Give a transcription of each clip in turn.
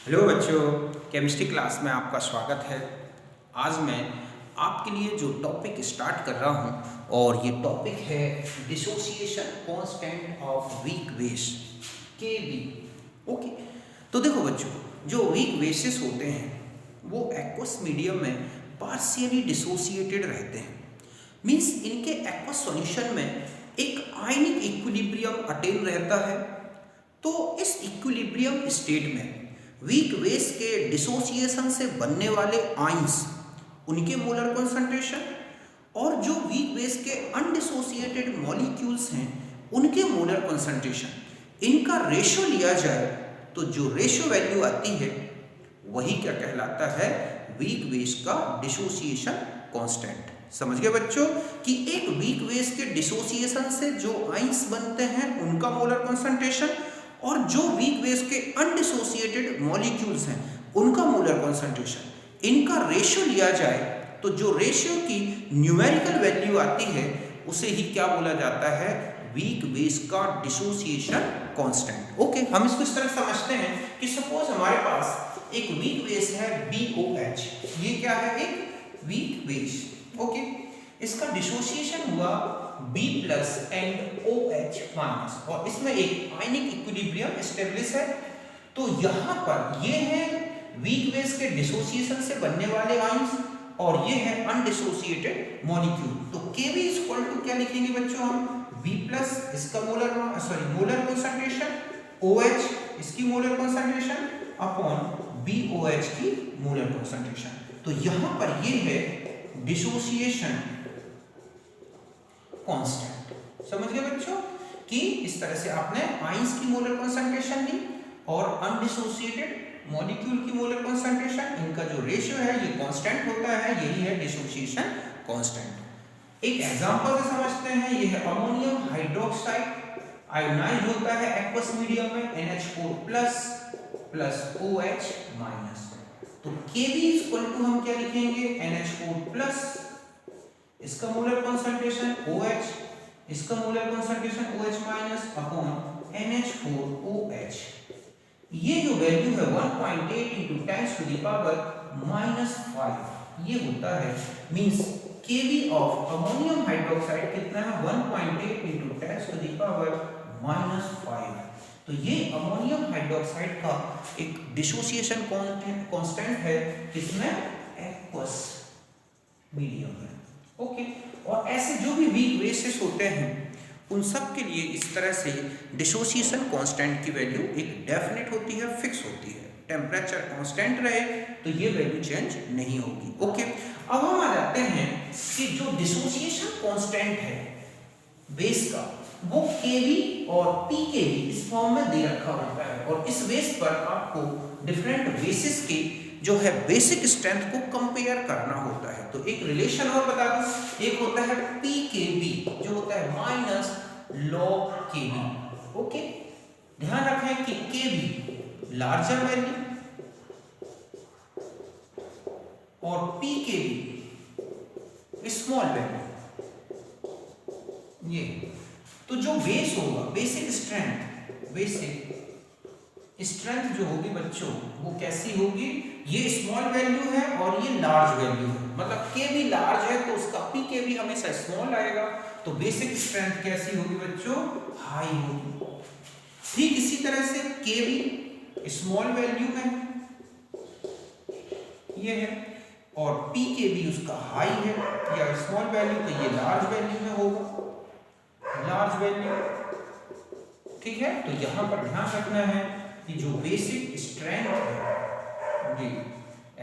Hello बच्चों, chemistry class में आपका स्वागत है। आज मैं आपके लिए जो टॉपिक स्टार्ट कर रहा हूं और ये टॉपिक है dissociation constant of weak base KB. Okay, तो देखो बच्चों, जो वीक बेसिस होते हैं वो एक्वस मीडियम में पार्शियली डिसोसिएटेड रहते हैं। मीन्स इनके एक्वस सॉल्यूशन में एक आयनिक इक्विलिब्रियम अटेन रहता है। तो इस इक्विलिब्रियम स्टेट में वीक बेस के डिसोसिएशन से बनने वाले आयंस, उनके मोलर कॉन्सेंट्रेशन और जो वीक बेस के अनडिसोसिएटेड मॉलिक्यूल्स हैं उनके मोलर कॉन्सेंट्रेशन, इनका रेशो लिया जाए तो जो रेशो वैल्यू आती है वही क्या कहलाता है, वीक बेस का डिसोसिएशन कांस्टेंट। समझ गए बच्चों कि एक वीक बेस के डिसोसिएशन से जो आयंस बनते हैं उनका मोलर कॉन्सेंट्रेशन और जो वीक बेस के अनडिसोसिएटेड मॉलिक्यूल्स हैं उनका मोलर कॉन्सेंट्रेशन, इनका रेशियो लिया जाए तो जो रेशियो की न्यूमेरिकल वैल्यू आती है उसे ही क्या बोला जाता है, वीक बेस का डिसोसिएशन कांस्टेंट। ओके, हम इसको इस तरह समझते हैं कि सपोज हमारे पास एक वीक बेस है BOH। ये क्या है, एक वीक बेस। ओके, इसका डिसोसिएशन हुआ B plus and OH minus और इसमें एक आयनिक इक्विलिब्रियम एस्टेब्लिश है। तो यहाँ पर ये है वीक बेस के डिसोसिएशन से बनने वाले आयंस और ये है अनडिसोसिएटेड मॉलिक्यूल। तो Kb इज इक्वल टू क्या लिखेंगे बच्चों हम, B प्लस इसका मोलर कॉन्सेंट्रेशन, OH इसकी मोलर कॉन्सेंट्रेशन अपॉन BOH की मोलर कॉन्सेंट्रेशन। तो यहाँ पर ये है डिसोसिएशन कांस्टेंट। समझ गए बच्चों कि इस तरह से आपने आयंस की मोलर कॉन्सेंट्रेशन ली और अनडिसोसिएटेड मॉलिक्यूल की मोलर कॉन्सेंट्रेशन, इनका जो रेशियो है ये कांस्टेंट होता है, यही है डिसोसिएशन कांस्टेंट। एक एग्जांपल से समझते हैं, ये है अमोनियम हाइड्रोक्साइड आयोनाइज होता है एक्वस मीडियम में NH4 प्लस OH माइनस। तो Kb हम क्या लिखेंगे, NH4 प्लस इसका मोलर कॉन्सेंट्रेशन OH, इसका molar concentration OH minus upon NH4OH। ये जो वैल्यू है 1.8 into 10 to the power -5 ये होता है। Means Kb of ammonium hydroxide कितना है, 1.8 into 10 to the power -5। तो ये अमोनियम हाइड्रोक्साइड का एक डिसोसिएशन कांस्टेंट है, किसमें, एक्वस मीडियम में। ओके, और ऐसे जो भी वीक बेसिस होते हैं उन सब के लिए इस तरह से डिसोसिएशन कांस्टेंट की वैल्यू एक डेफिनेट होती है, फिक्स होती है। टेम्परेचर कांस्टेंट रहे तो ये वैल्यू चेंज नहीं होगी। ओके, अब हम आ जाते हैं कि जो डिसोसिएशन कांस्टेंट है बेस का वो Kb और pKb इस फॉर्म में दे रखा होता है और इस बेस पर आपको डिफरेंट बेसिस के जो है बेसिक स्ट्रेंथ को कंपेयर करना होता है। तो एक रिलेशन और बता दूं, एक होता है pKb जो होता है माइनस log Kb। ओके, ध्यान रखें कि Kb लार्जर वैल्यू और pKb स्मॉल वैल्यू। ये तो जो बेस होगा, बेसिक स्ट्रेंथ जो होगी बच्चों वो कैसी होगी, ये स्मॉल वैल्यू है और ये लार्ज वैल्यू है। मतलब Kb लार्ज है तो उसका pKb हमेशा स्मॉल आएगा। तो बेसिक स्ट्रेंथ कैसी होगी बच्चों, हाई होगी। ठीक इसी तरह से Kb स्मॉल वैल्यू में ये है और pKb उसका हाई है या स्मॉल वैल्यू, तो ये लार्ज वैल्यू में होगा, लार्ज वैल्यू। ठीक है, तो यहां पर ध्यान रखना है कि जो बेसिक स्ट्रेंथ है जी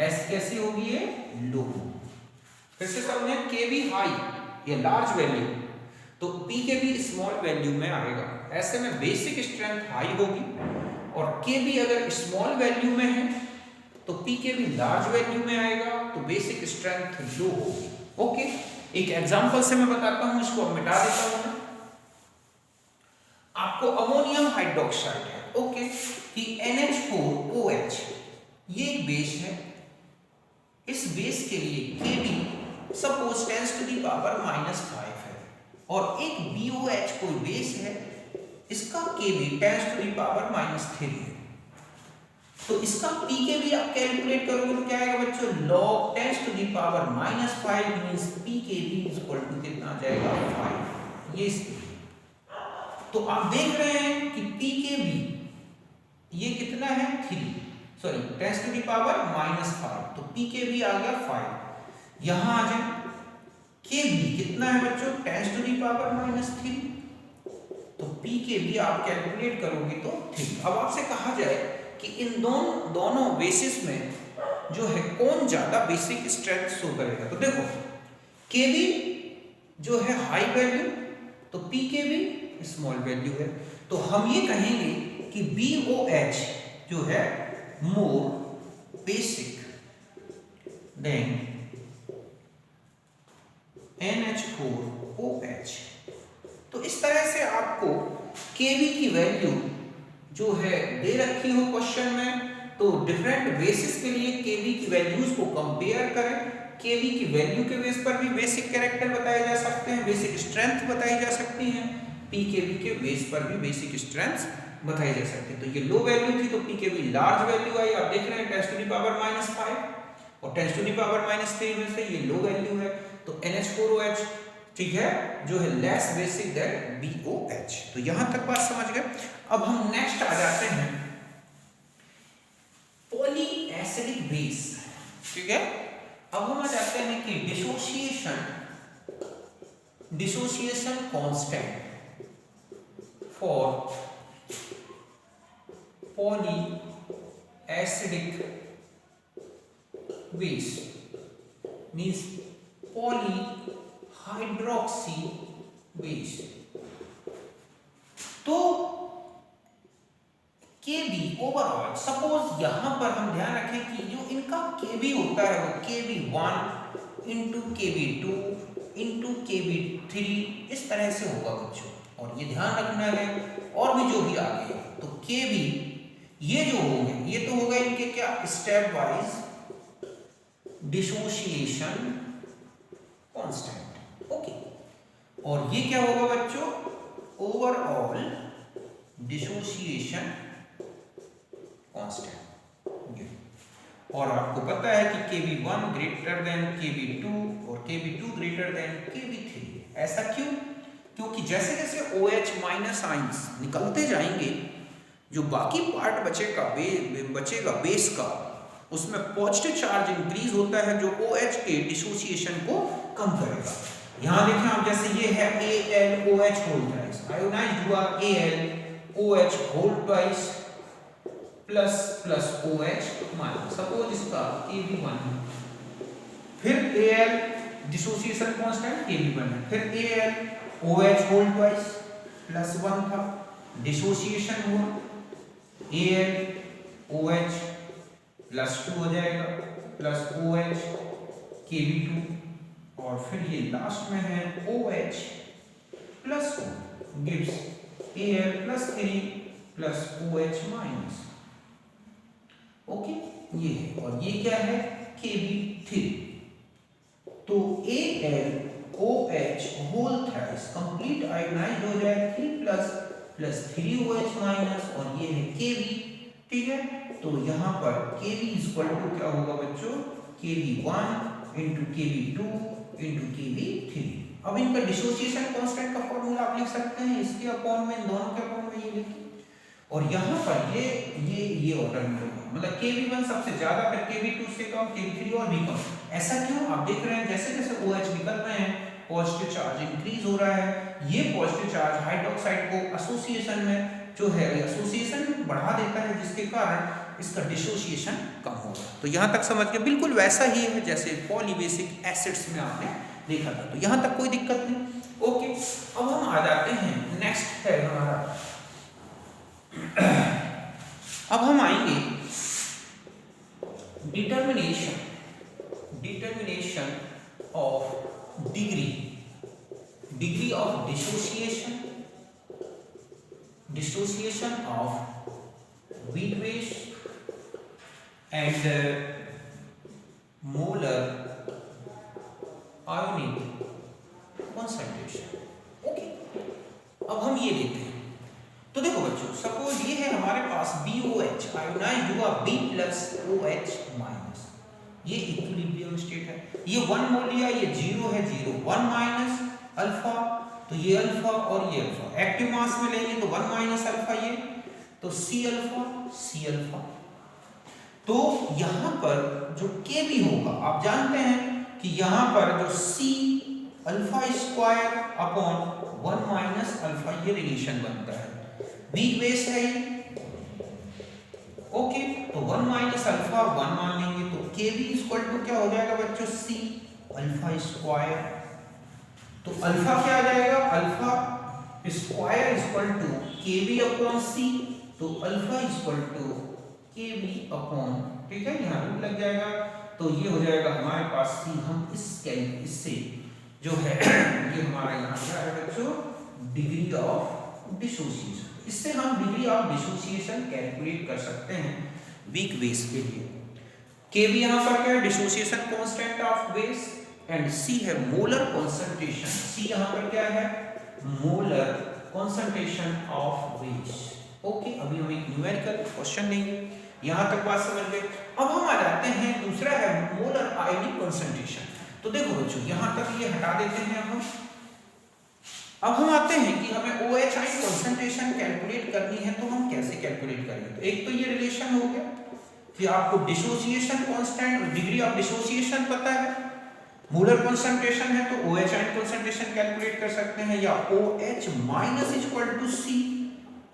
एस कैसी होगी, ये लो। फिर से समझे, Kb हाई या लार्ज वैल्यू तो pKb स्मॉल वैल्यू में आएगा। ऐसे में बेसिक स्ट्रेंथ हाई होगी और Kb अगर स्मॉल वैल्यू में है तो pKb लार्ज वैल्यू में आएगा, तो बेसिक स्ट्रेंथ लो होगी। ओके, एक एग्जांपल से मैं बताता हूं, इसको मिटा देता हूं। आपको अमोनियम हाइड्रोक्साइड है, ओके, कि NH4OH ये एक बेस है। इस बेस के लिए Kb suppose 10 to the power -5 है और एक BOH कोई बेस है, इसका Kb 10 to the power -3 है। तो इसका pKb आप कैलकुलेट करोगे तो क्या आएगा बच्चों, log 10 to the power -5 means pKb is equal to कितना आ जाएगा 5। ये तो आप देख रहे हैं कि pKb ये कितना है 3, सॉरी 10 to the power -5, तो pKb आ गया 5। यहां आ जाए kb कितना है बच्चों 10 to the power -3, तो pKb आप कैलकुलेट करोगे तो 3। अब आपसे कहा जाए कि इन दोनों बेसिस में जो है कौन ज्यादा बेसिक स्ट्रेंथ शो करेगा, तो देखो kb जो है हाई वैल्यू तो pKb स्मॉल वैल्यू है, तो हम ये कहेंगे कि BOH जो है मोर बेसिक देन NH4OH। तो इस तरह से आपको kb की वैल्यू जो है दे रखी हो क्वेश्चन में, तो डिफरेंट बेसिस के लिए kb की वैल्यूज को कंपेयर करें। kb की वैल्यू के बेस पर भी बेसिक कैरेक्टर बताए जा सकते हैं, बेसिक स्ट्रेंथ बताई जा सकती हैं, pKb के बेस पर भी बेसिक स्ट्रेंथ बताई जा सकती है। तो ये लो वैल्यू थी तो pKb लार्ज वैल्यू आई, आप देख रहे हैं 10 to the power -5 और 10 to the power -3 में से ये लो वैल्यू है, तो NH4OH ठीक है जो है लेस बेसिक देन BOH। तो यहां तक बात समझ गए। अब हम नेक्स्ट आ जाते हैं पॉली एसिडिक बेस, ठीक है। अब हम आ जाते हैं कि dissociation constant for poly acidic base means poly hydroxy base. तो Kb ओवरऑल, सपोज यहां पर हम ध्यान रखें कि जो इनका Kb होता है वो Kb1 into Kb2 into Kb3 इस तरह से होगा बच्चों, और ये ध्यान रखना है और भी जो भी आगे है तो Kb ये जो होंगे ये तो होगा इनके क्या step wise dissociation constant, okay. और ये क्या होगा बच्चों ओवरऑल डिसोसिएशन कांस्टेंट। और आपको पता है कि Kb1 ग्रेटर देन Kb2 और Kb2 ग्रेटर देन Kb3। ऐसा क्यों? क्योंकि जैसे जैसे OH माइनस आइंस निकलते जाएंगे जो बाकी पार्ट बचेगा बेस का, उसमें पॉजिटिव चार्ज इंक्रीज होता है जो OH के डिसोसिएशन को कम करेगा। यहां देखें आप, जैसे ये है AlOH होल ट्वाइस, आयोनाइज्ड हुआ AlOH whole twice plus plus OH minus, suppose इसका Kb1 है, फिर Al डिसोसिएशन कांस्टेंट Kb1 है, फिर AlOH होल ट्वाइस प्लस 1 था, डिसोसिएशन हुआ AlOH प्लस 2 हो जाएगा प्लस OH Kb2, और फिर ये लास्ट में है OH plus 2 gives Al plus 3 plus OH minus, okay ये है। और ये क्या है Kb3, तो AlOH whole thrice complete ionised हो जाए 3 प्लस प्लस 3 OH माइनस, और ये है Kb, ठीक है। तो यहाँ पर Kb इक्वल टू क्या होगा बच्चों Kb1 into Kb2 into Kb3। अब इनका डिसोसिएशन कांस्टेंट का फॉर्मूला आप लिख सकते हैं, इसके अपॉन में इन दोनों के अपॉन में ये लिखिए, और यहाँ पर ये ऑर्डर में होगा, मतलब Kb1 सबसे ज्यादा, फिर Kb2 से कम, Kb3 और भी कम। ऐसा क्यों? आप देख रहे हैं जैसे जैसे OH निकल रहे हैं पॉजिटिव चार्ज इंक्रीज हो रहा है, ये पॉजिटिव चार्ज हाइड्रोक्साइड को एसोसिएशन में जो है एसोसिएशन बढ़ा देता है, जिसके कारण इसका डिसोसिएशन कम होगा। तो यहाँ तक समझ गए, बिल्कुल वैसा ही है जैसे पॉलीबेसिक एसिड्स में आपने देखा था, तो यहाँ तक कोई दिक्कत नहीं, ओके। अब हम आ जाते हैं नेक्स्ट है हमारा अब हम आएंगे determination of degree of dissociation of weak base and molar ionic concentration, okay. अब हम ये देखते हैं, तो देखो बच्चों सपोज ये है हमारे पास BOH आयोनाइज्ड हुआ B प्लस OH माइनस, ये इक्विलिब्रियम स्टेट है। ये 1 मोल लिया, ये 0 है, 0 1 माइनस अल्फा, तो ये अल्फा और ये अल्फा एक्टिव मास में लेंगे तो 1 माइनस अल्फा, ये तो C अल्फा। तो यहां पर जो K भी होगा, आप जानते हैं कि यहां पर जो C alpha square upon 1 minus alpha ये रिलेशन बनता है, वीक बेस है ये। ओके, तो 1 माइनस अल्फा 1 मान लेंगे तो KB इक्वल टू क्या हो जाएगा बच्चों, C अल्फा स्क्वायर। तो अल्फा क्या आ जाएगा, alpha square equal to KB upon C, तो alpha equal to KB upon, ठीक है, यहाँ रूट लग जाएगा, तो ये हो जाएगा हमारे पास C। हम इससे जो है ये हमारा यहाँ क्या है बच्चों, डिग्री ऑफ डिसोसिएशन, इससे हम डिग्री ऑफ डिसोसिएशन कैलकुलेट कर सकते हैं वीक बेस के लिए। KB यहाँ पर क्या है, dissociation constant of base, and C है मोलर कॉन्सेंट्रेशन, C यहाँ पर क्या है, molar concentration of base. Okay, अभी हम एक न्यूमेरिकल क्वेश्चन लेंगे, यहाँ तक बात समझ गए। अब हम आ जाते हैं, दूसरा है मोलर आयनिक कॉन्सेंट्रेशन। तो देखो बच्चों, यहाँ तक ये हटा देते हैं हम। अब हम आते हैं कि हमें OH आयन कॉन्सेंट्रेशन कैलकुलेट करनी है, तो हम कैसे कैलकुलेट करेंगे। तो एक तो ये रिलेशन हो गया कि आपको डिसोसिएशन कांस्टेंट और डिग्री ऑफ डिसोसिएशन पता है, मोलर कॉन्सेंट्रेशन है तो OH आयन कॉन्सेंट्रेशन कैलकुलेट कर सकते हैं, या OH minus equal to C,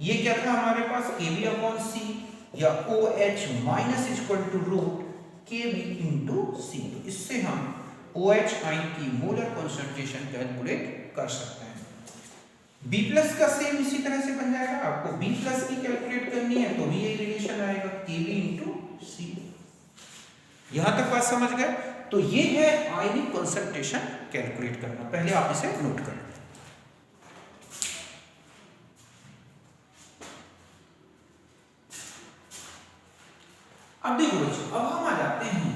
ये क्या था हमारे पास, KB अपॉन C, या OH minus equal to root KB into C। तो इससे हम OH आयन की मोलर कॉन्सेंट्रेशन कैलकुलेट कर सकते हैं। B प्लस का सेम इसी तरह से बन जाएगा, आपको B प्लस की कैलकुलेट करनी है तो भी यही रिलेशन आएगा, KB इंटू C। यहां तक बात समझ गए। तो ये है आयनिक कॉन्सेंट्रेशन कैलकुलेट करना, पहले आप इसे नोट करें। अब देखो बच्चों, अब हम आ जाते हैं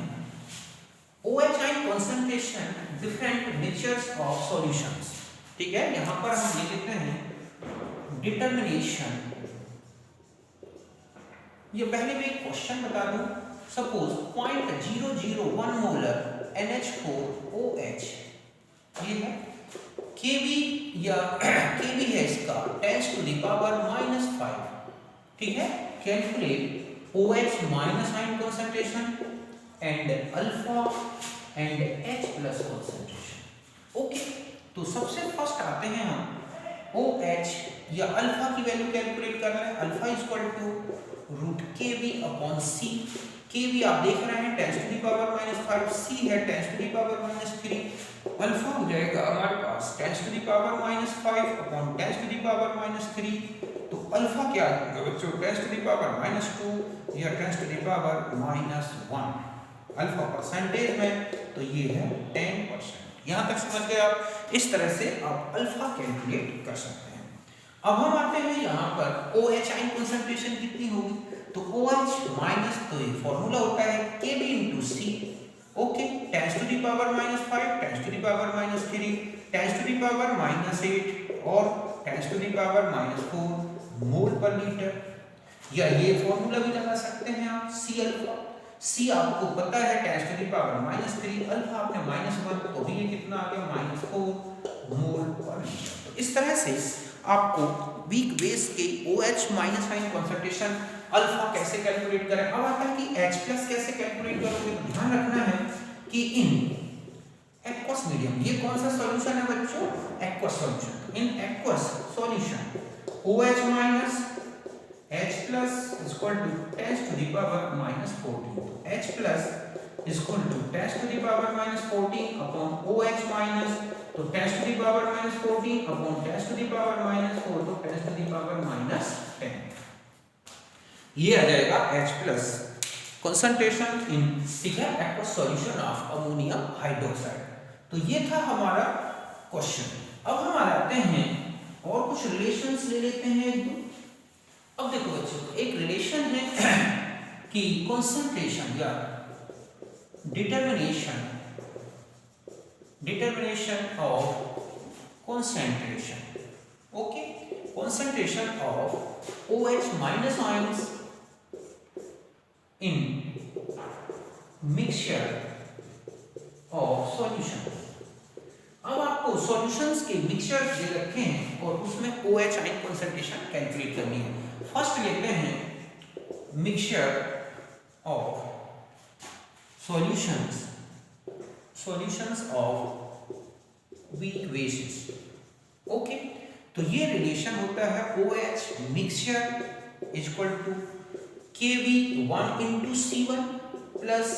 OH ion concentration different natures of solutions, ठीक है। यहां पर हम ये लेते हैं डिटर्मिनेशन, ये पहले भी एक क्वेश्चन बता दूं, सपोज 0.001 मोलर NH4OH, ये है KB, या KB है इसका 10⁻⁻⁵, ठीक है। Calculate OH minus ion concentration and alpha and H plus concentration. Okay, तो सबसे फर्स्ट आते हैं हम OH या अल्फा की वैल्यू कैलकुलेट कर रहे हैं, alpha equal to root KB upon C। KB आप देख रहे हैं 10⁻⁵, C है 10⁻⁻3, अल्फा हो जाएगा हमारे पास 10⁻⁻5 अपॉन 10⁻⁻3। तो अल्फा क्या आ जाएगा बच्चों, 10⁻⁻2 या 10⁻⁻1 अल्फा परसेंटेज में, तो ये है 10%। यहां तक समझ गए आप। इस तरह से आप अल्फा कैलकुलेट कर सकते हैं। अब हम आते हैं यहाँ पर OH आयन कॉन्सेंट्रेशन कितनी होगी, तो OH माइनस, तो ये फॉर्मूला होता है KB इंटू C। ओके, 10⁻⁻5, 10⁻⁻3, 10⁻⁻8 और 10⁻⁻4 मोल पर लीटर, या ये फॉर्मूला भी लगा सकते हैं आप C अल्फा। C आपको पता है 10⁻⁻3, अल्फा आपने -1, तो भी ये कितना आ गया, -4 मोल पर लीटर। तो इस तरह से आपको वीक बेस के OH minus ion concentration alpha कैसे कैलकुलेट करें। अब आता है कि H प्लस कैसे कैलकुलेट करोगे। ध्यान रखना है कि इन एक्वस मीडियम, ये कौन सा सॉल्यूशन है बच्चों, aqueous solution. In aqueous solution OH minus H plus equal to 10⁻⁻14, H plus equal to 10⁻⁻14 upon OH minus, तो 10⁻⁻14 अपॉन 10⁻⁻4, तो 10⁻⁻10, ये आ जाएगा H प्लस कंसंट्रेशन इन, ठीक है, aqueous solution of ammonium hydroxide. तो ये था हमारा क्वेश्चन। अब हम आ जाते हैं और कुछ रिलेशंस ले लेते हैं एक दो। अब देखो बच्चों, एक रिलेशन है कि कंसंट्रेशन या determination of concentration, okay, concentration of OH minus ions in mixture of solution. अब आपको सॉल्यूशंस के मिक्सचर दे रखे हैं और उसमें OH आयन कंसंट्रेशन कैलकुलेट करनी है। फर्स्ट लेते हैं mixture of solutions of weak bases. Okay, तो ये रिलेशन होता है OH mixture is equal to Kv1 into C1 plus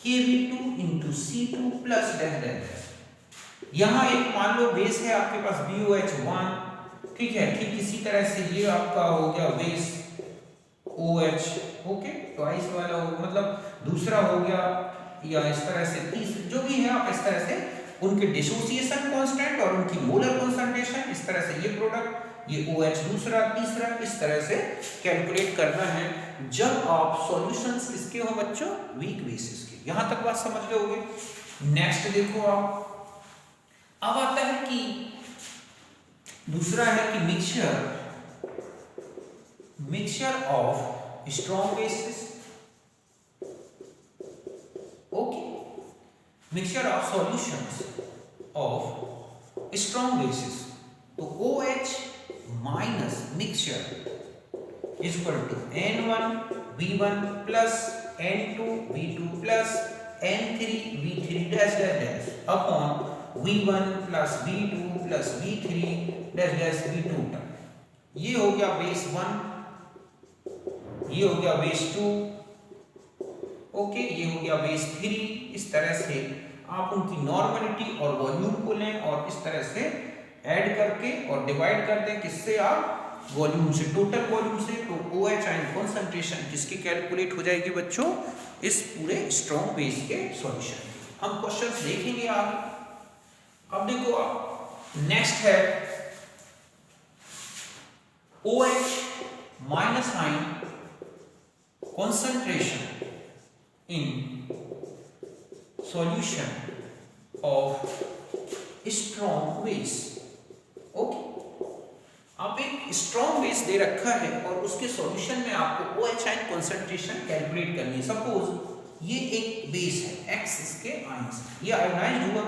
Kv2 into C2 plus dash dash. यहाँ एक मान लो बेस है आपके पास BOH1, ठीक है, ठीक इसी तरह से ये आपका हो गया बेस OH, ओके, ट्वाइस वाला हो, मतलब दूसरा हो गया, या इस तरह से तीसरा, जो भी है आप इस तरह से उनके डिसोसिएशन कांस्टेंट और उनकी मोलर कंसंट्रेशन, इस तरह से ये प्रोडक्ट, ये OH दूसरा, तीसरा, इस तरह से कैलकुलेट करना है जब आप सॉल्यूशंस किसके हो बच्चों, वीक बेसिस के। यहां तक बात समझ गए होगे। नेक्स्ट देखो आप, अब आता है कि दूसरा है कि mixture of strong bases. Okay, mixture of solutions of strong bases. तो OH minus mixture is equal to N1V1 plus N2V2 plus N3V3 dash dash dash upon V1 plus V2 plus V3 dash dash V2 तक। ये हो गया base 1, ये हो गया base 2, okay, ये हो गया बेस 3। इस तरह से आप उनकी नॉर्मलिटी और वॉल्यूम को लें और इस तरह से ऐड करके और डिवाइड कर दें, किससे, आप वॉल्यूम से, टोटल वॉल्यूम से। तो OH आयन कॉन्सेंट्रेशन जिसकी कैलकुलेट हो जाएगी बच्चों इस पूरे स्ट्रॉन्ग बेस के सॉल्यूशन। हम क्वेश्चंस देखेंगे आगे। अब देखो आप, नेक्स्ट है OH minus ion concentration in solution of strong base. Okay, आप एक स्ट्रॉन्ग बेस दे रखा है और उसके सॉल्यूशन में आपको OH आयन कॉन्सेंट्रेशन कैलकुलेट करनी है। सपोज ये एक बेस है, X इसके आयन्स, ये आयोनाइज्ड हुआ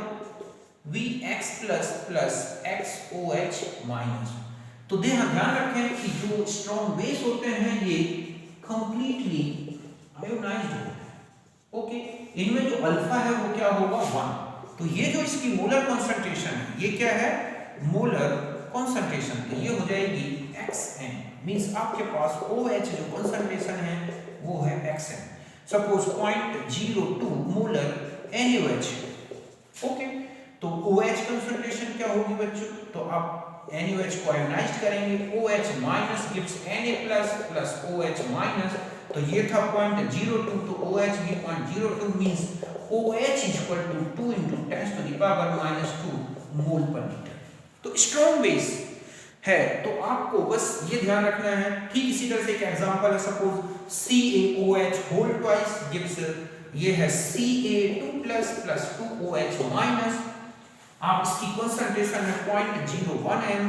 Vx plus plus XOH minus. तो ध्यान रखें कि जो स्ट्रॉन्ग बेस होते हैं ये कंप्लीटली आयोनाइज्ड होते हैं। ओके, इनमें जो अल्फा है वो क्या होगा, 1। तो ये जो इसकी मोलर कॉन्सेंट्रेशन है, ये क्या है, मोलर कॉन्सेंट्रेशन, तो ये हो जाएगी Xn, मींस आपके पास OH जो कॉन्सेंट्रेशन है वो है Xn। Suppose 0.02 molar NaOH। Okay, तो OH कॉन्सेंट्रेशन क्या होगी बच्चों, तो आप NaOH को आयोनाइज्ड करेंगे, OH minus gives Na plus plus OH minus, तो ये था 0.02, तो OH भी 0.02 means OH is equal to 2 into 10 to the power -2 mole per litre. तो स्ट्रॉन्ग बेस है, तो आपको बस ये ध्यान रखना है। ठीक इसी तरह से एक एग्जांपल है, suppose CaOH whole twice gives, ये है Ca2 plus plus 2OH minus. आप इसकी कंसंट्रेशन है 0.01 m,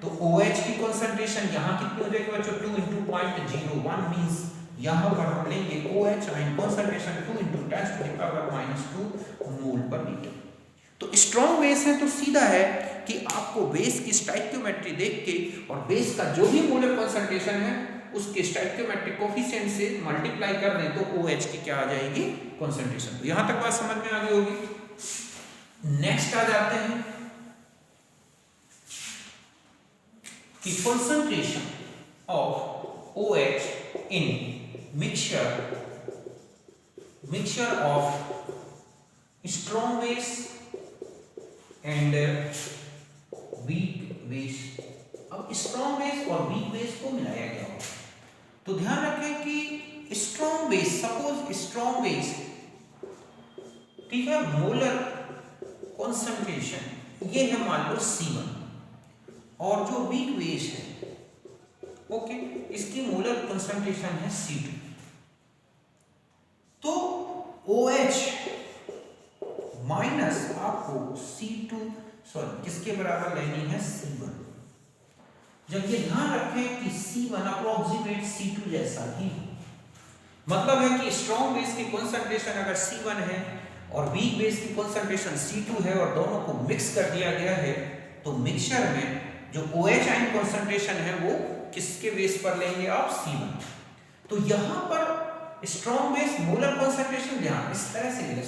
तो OH की कंसंट्रेशन यहाँ कितनी हो जाएगी बच्चों, 2 into 0.01 मींस यहाँ पर हम लेंगे OH ion concentration 2 into 10 to the power -2 mole per litre. तो स्ट्रॉन्ग बेस है तो सीधा है कि आपको बेस की स्टोइकियोमेट्री देख के और बेस का जो भी मोलर कंसंट्रेशन है उसके स्टोइकियोमेट्रिक कोफिशिएंट से मल्टीप्लाई कर दें तो OH की क्या आ जाएगी, कंसंट्रेशन। तो यहां तक बात समझ में आ गई होगी। नेक्स्ट आ जाते हैं कि concentration of OH in mixture of strong base and weak base। अब strong base और weak base को मिलाया गया हो तो ध्यान रखें कि strong base, suppose strong base, ठीक है, मोलर कॉन्सेंट्रेशन ये है मान लो C1 और जो weak base है ओके इसकी मोलर कंसंट्रेशन है C2, तो OH माइनस आपको C2 सॉरी किसके बराबर लेनी है, C1। जब ये ध्यान रखें कि C1 अप्रोक्सीमेट C2 जैसा ही हो मतलब है कि स्ट्रॉन्ग बेस की कंसंट्रेशन अगर C1 है और वीक बेस की कंसंट्रेशन C2 है और दोनों को मिक्स कर दिया गया है, तो मिक्सचर में जो OH आयन कंसंट्रेशन है वो किसके बेस पर लेंगे आप? C1। तो यहाँ पर स्ट्रॉन्ग बेस मोलर कंसंट्रेशन ध्यान इस तरह से ले लें,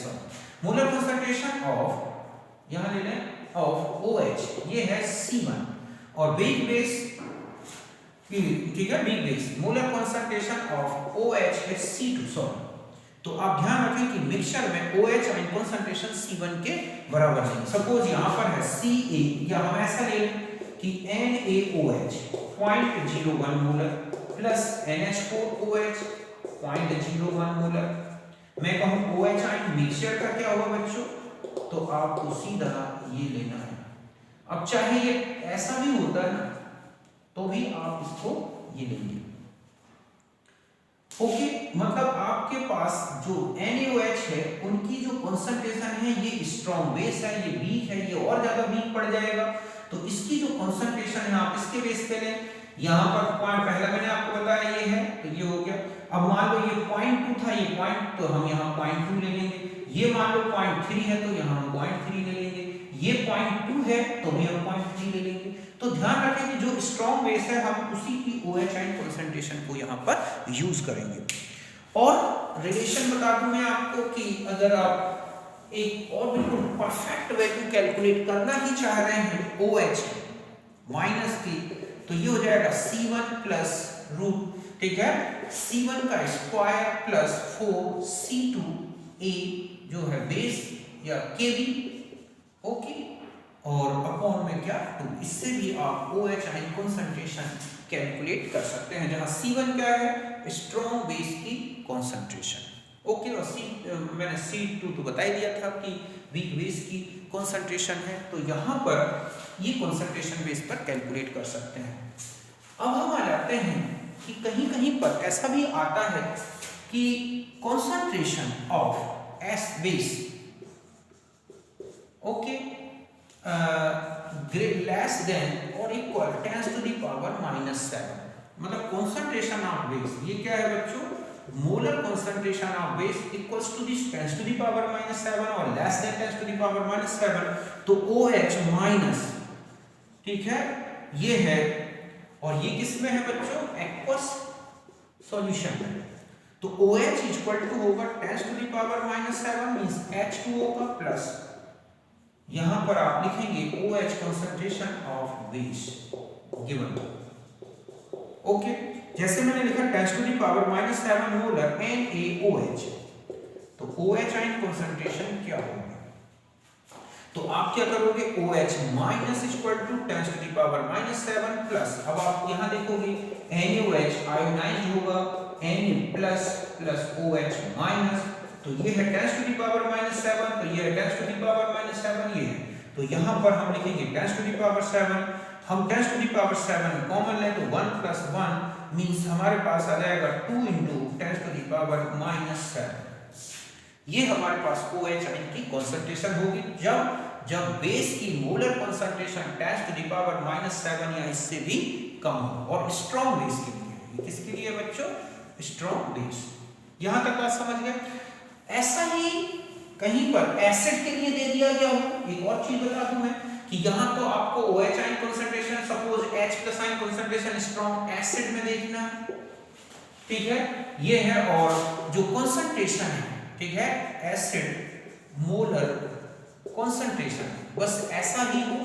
मोलर कंसंट्रेशन ऑफ यहाँ ले लें ऑफ OH ये है C1 और वीक बेस ठीक है weak base molar concentration of OH है C2 सॉरी। तो आप ध्यान रखें कि मिक्सचर में OH आयन कंसंट्रेशन C1 के बराबर है। सपोज यहाँ पर है Ca या हम ऐसा ले लें कि NaOH 0.01 molar plus NH4OH 0.01 molar. मैं कहूँ OH आयन मिक्सचर का क्या होगा बच्चों, तो आपको सीधा ये लेना है। अब चाहे ये ऐसा भी होता है ना तो भी आप इसको ये लेंगे। ओके, मतलब आपके पास जो NaOH है उनकी जो कंसंट्रेशन है ये स्ट्रॉन्ग बेस है, ये वीक है, ये और ज्यादा वीक पड़ जाएगा। तो इसकी जो कंसंट्रेशन है आप इसके बेस पे लें। यहाँ पर पॉइंट पहला मैंने आपको बताया ये है तो ये हो गया। अब मान लो ये 0.2 था, ये पॉइंट तो हम यहाँ 0.2 ले लेंगे। ये मान लो 0.3 है तो यहाँ हम 0.3 ले लेंगे। ये 0.2 है तो भी हम 0.3 ले लेंगे। तो ध्यान रखें कि जो स्ट्रॉन्ग बेस है हम उसी की OH आयन कंसंट्रेशन को यहाँ पर यूज करेंगे। और रिलेशन बता दूं मैं आपको कि अगर आप एक और बिल्कुल परफेक्ट वैल्यू कैलकुलेट करना ही चाह रहे हैं OH माइनस की, तो ये हो जाएगा C1 प्लस रूट, ठीक है, C1 का स्क्वायर प्लस 4C2A जो है बेस या Kb, ओके, और अपॉन में क्या 2। इससे भी आप OH आयन कंसंट्रेशन कैलकुलेट कर सकते हैं, जहां C1 क्या है? स्ट्रॉन्ग बेस की कंसंट्रेशन, ओके। और मैंने C2 तो बता ही दिया था कि वीक बेस की कंसंट्रेशन है, तो यहाँ पर ये कंसंट्रेशन बेस पर कैलकुलेट कर सकते हैं। अब हम आ जाते हैं कि कहीं कहीं पर ऐसा भी आता है कि concentration of S base, okay, less than और इक्वल 10⁻⁻⁷। मतलब कंसंट्रेशन ऑफ बेस ये क्या है बच्चों? Molar concentration of base equals to this 10⁻⁷ और लेस देन 10⁻⁷। तो OH माइनस, ठीक है, ये है, और ये किस में है बच्चों? एक्वस सॉल्यूशन में। तो OH इक्वल टू होगा 10⁻⁷ मींस H2O का प्लस यहां पर आप लिखेंगे OH concentration of base given, okay. जैसे मैंने लिखा 10⁻⁷ मोलर NaOH, तो OH आयन कंसंट्रेशन क्या होगा? तो आप क्या करोगे? OH minus equal to 10⁻⁷ plus, अब आप यहां देखोगे NaOH आयोनाइज्ड होगा, Na plus plus OH minus, तो ये है 10⁻⁷, तो ये है 10⁻⁷, ये है, तो यहाँ पर हम लिखेंगे 10⁻⁷। हम 10⁻⁷ कॉमन लें तो 1 + 1 मींस हमारे पास आ जाएगा 2 × 10⁻⁷। ये हमारे पास OH आयन की कंसंट्रेशन होगी जब बेस की मोलर कंसंट्रेशन 10⁻⁷ या इससे भी कम हो, और स्ट्रॉन्ग बेस के लिए। किसके लिए बच्चों? Strong base. यहां तक बात समझ गए? ऐसा ही कहीं पर एसिड के लिए दे दिया गया हो। एक और चीज बता दूं मैं कि यहाँ तो आपको OH ion concentration suppose H+ ion concentration strong acid में देखना है, ठीक है, ये है, और जो कंसंट्रेशन है, ठीक है, एसिड मोलर कंसंट्रेशन बस ऐसा ही हो,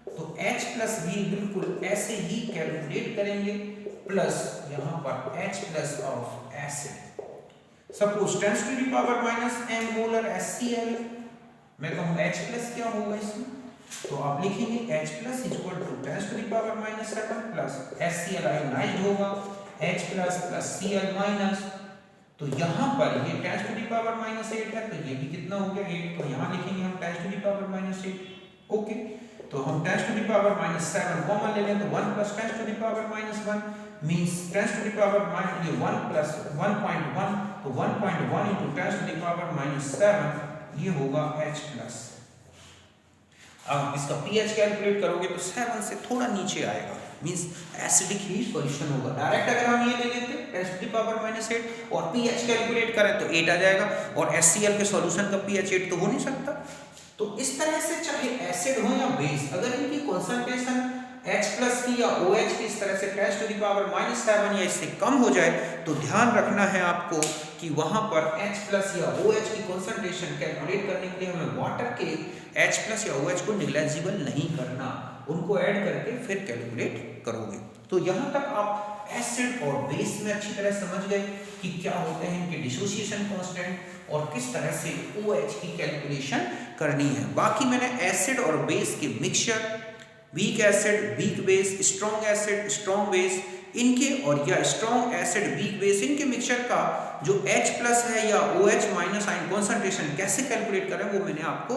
तो H+ भी बिल्कुल ऐसे ही कैलकुलेट करेंगे, प्लस यहाँ पर H+ of acid. Suppose 10⁻⁻m molar HCl, मैं कहूँ H+ क्या होगा इसमें, तो आप लिखेंगे H+ equal to 10⁻⁷ plus HCl ionized होगा, H+ प्लस Cl माइनस, तो यहाँ पर ये 10⁻⁸ है, तो ये भी कितना हो गया 8, तो यहाँ लिखेंगे हम 10⁻⁸, ओके। तो हम 10⁻⁷ कॉमन ले लें तो 1 + 10⁻⁻1 मींस 10⁻⁻1 ये 1 + 1.1, तो 1.1 × 10⁻⁷ ये होगा H+। अब इसका pH कैलकुलेट करोगे तो 7 से थोड़ा नीचे आएगा, मींस एसिडिक ही सॉल्यूशन होगा। डायरेक्ट अगर हम ये ले लेते 10⁻⁸ और pH कैलकुलेट करें तो 8 आ जाएगा, और HCl के सॉल्यूशन का pH 8 तो हो नहीं सकता। तो इस तरह से चाहे एसिड हो या बेस, अगर इनकी कॉन्सेंट्रेशन H प्लस की या OH की इस तरह से 10⁻⁷ या इससे कम हो जाए तो ध्यान रखना है आपको कि वहां पर H प्लस या OH की कॉन्सेंट्रेशन कैलकुलेट करने के लिए हमें वाटर के H प्लस या OH को निग्लेजिबल नहीं करना, उनको ऐड करके फिर कैलकुलेट करोगे। तो यहाँ तक आप एसिड और बेस में अच्छी तरह समझ गए कि क्या होते हैं इनके डिसोसिएशन कांस्टेंट और किस तरह से OH की कैलकुलेशन करनी है। बाकी मैंने एसिड और बेस के mixture, weak acid, weak base, strong acid, strong base, इनके और या स्ट्रॉन्ग एसिड, वीक बेस, इनके मिक्सचर का जो H प्लस है या OH माइनस आयन कॉन्सेंट्रेशन कैसे कैलकुलेट करें वो मैंने आपको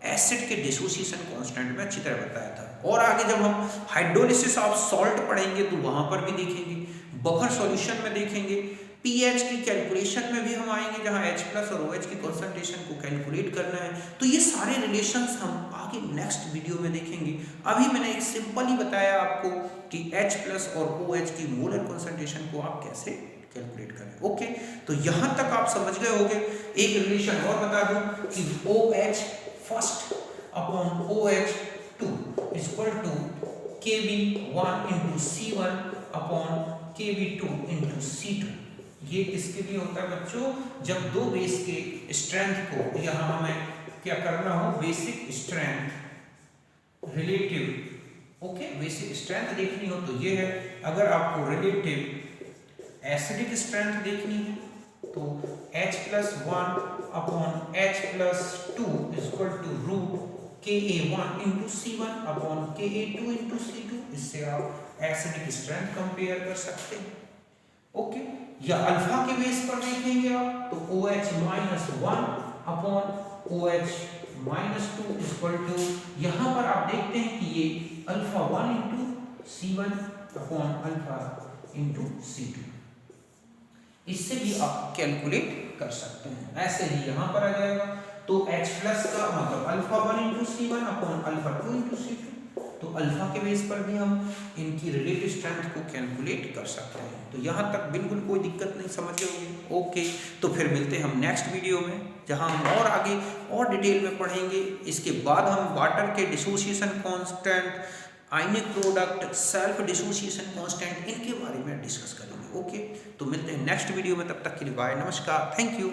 एसिड के डिसोसिएशन कांस्टेंट में अच्छी तरह बताया था। और आगे जब हम हाइड्रोलिसिस ऑफ सॉल्ट पढ़ेंगे तो वहां पर भी देखेंगे, बफर सॉल्यूशन में देखेंगे, pH की कैलकुलेशन में भी हम आएंगे जहां H प्लस और OH की कॉन्सेंट्रेशन को कैलकुलेट करना है। तो ये सारे रिलेशंस हम आगे नेक्स्ट वीडियो में देखेंगे। अभी मैंने एक सिंपल ही बताया आपको कि H प्लस और OH की मोलर कॉन्सेंट्रेशन को आप कैसे कैलकुलेट करें। ओके, तो यहाँ तक आप समझ गए होंगे। एक रिलेशन और बता दूं कि OH first upon OH2 equal to Kb1 into C1 upon Kb2 into C2। ये किसके लिए होता है बच्चों? जब दो बेस के स्ट्रेंथ को, यहाँ हमें क्या करना हो, basic strength relative, okay, basic strength देखनी हो तो ये है। अगर आपको रिलेटिव एसिडिक स्ट्रेंथ देखनी है तो H+1 upon H+2 equal to root Ka1 into C1 upon Ka2 into C2। इससे आप एसिडिक स्ट्रेंथ कंपेयर कर सकते हैं। ओके, या अल्फा के बेस पर देखेंगे आप तो OH-1 upon OH-2 equal to, यहाँ पर आप देखते हैं कि ये alpha 1 into C1 upon alpha into C2। इससे भी आप कैलकुलेट कर सकते हैं। ऐसे ही यहाँ पर आ जाएगा तो H प्लस का मतलब alpha 1 into C1 upon alpha 2 into C2। तो अल्फा के बेस पर भी हम इनकी रिलेटिव स्ट्रेंथ को कैलकुलेट कर सकते हैं। तो यहाँ तक बिल्कुल कोई दिक्कत नहीं, समझ गए? ओके, तो फिर मिलते हैं हम नेक्स्ट वीडियो में जहाँ हम और आगे और डिटेल में पढ़ेंगे। इसके बाद हम वाटर के dissociation constant, ionic product, self dissociation constant, इनके बारे में डिस्कस करेंगे। ओके, तो मिलते हैं नेक्स्ट वीडियो में, तब तक के लिए बाय, नमस्कार, थैंक यू।